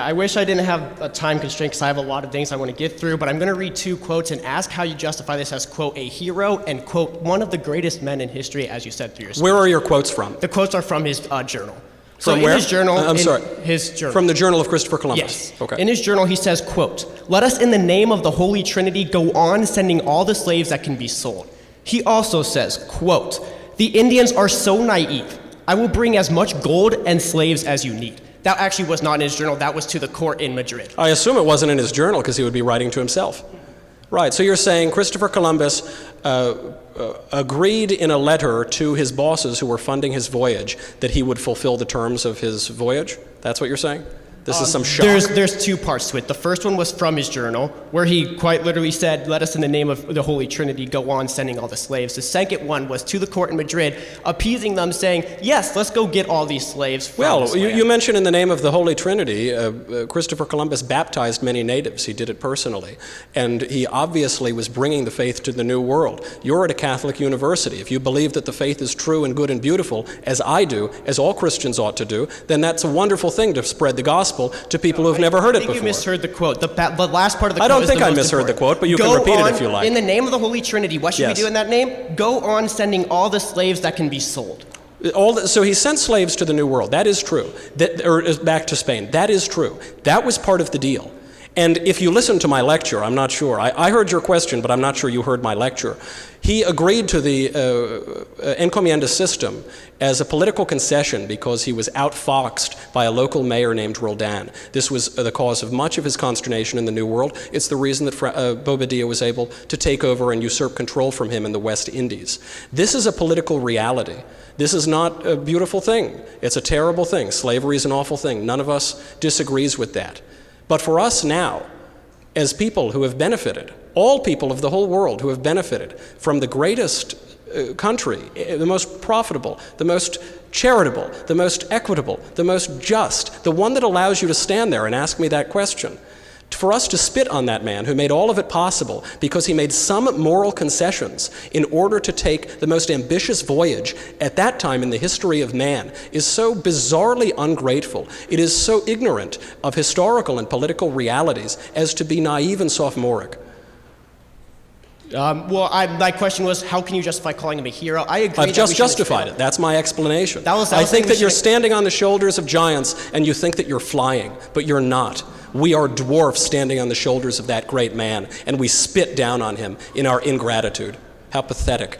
I wish I didn't have a time constraint because I have a lot of things I want to get through, but I'm going to read 2 quotes and ask how you justify this as, quote, a hero and, quote, one of the greatest men in history, as you said through your speech. Where are your quotes from? The quotes are from his journal. From so where? In his journal, I'm sorry. His journal. From the Journal of Christopher Columbus? Yes. Okay. In his journal, he says, quote, "Let us in the name of the Holy Trinity go on sending all the slaves that can be sold." He also says, quote, "The Indians are so naive. I will bring as much gold and slaves as you need." That actually was not in his journal. That was to the court in Madrid. I assume it wasn't in his journal because he would be writing to himself. Right, so you're saying Christopher Columbus agreed in a letter to his bosses who were funding his voyage that he would fulfill the terms of his voyage? That's what you're saying? This is some shock. There's 2 parts to it. The first one was from his journal, where he quite literally said, "Let us in the name of the Holy Trinity go on sending all the slaves." The second one was to the court in Madrid, appeasing them, saying, "Yes, let's go get all these slaves from Well, this land." you mentioned in the name of the Holy Trinity, Christopher Columbus baptized many natives. He did it personally. And he obviously was bringing the faith to the New World. You're at a Catholic university. If you believe that the faith is true and good and beautiful, as I do, as all Christians ought to do, then that's a wonderful thing to spread the gospel to people who've never heard it before. I think you misheard the quote. The last part of the quote I don't is think the I most misheard the important. quote, but you can Go repeat it on, if you like. In the name of the Holy Trinity, what should Yes. we do in that name? Go on sending all the slaves that can be sold. So he sent slaves to the New World. That is true. Or back to Spain. That is true. That was part of the deal. And if you listen to my lecture, I'm not sure. I heard your question, but I'm not sure you heard my lecture. He agreed to the encomienda system as a political concession because he was outfoxed by a local mayor named Roldan. This was the cause of much of his consternation in the New World. It's the reason that Bobadilla was able to take over and usurp control from him in the West Indies. This is a political reality. This is not a beautiful thing. It's a terrible thing. Slavery is an awful thing. None of us disagrees with that. But for us now, as people who have benefited, all people of the whole world who have benefited from the greatest country, the most profitable, the most charitable, the most equitable, the most just, the one that allows you to stand there and ask me that question, for us to spit on that man who made all of it possible because he made some moral concessions in order to take the most ambitious voyage at that time in the history of man is so bizarrely ungrateful. It is so ignorant of historical and political realities as to be naive and sophomoric. My question was, how can you justify calling him a hero? I agree. I've just justified it. That's my explanation. I think that you're standing on the shoulders of giants and you think that you're flying, but you're not. We are dwarfs standing on the shoulders of that great man, and we spit down on him in our ingratitude. How pathetic.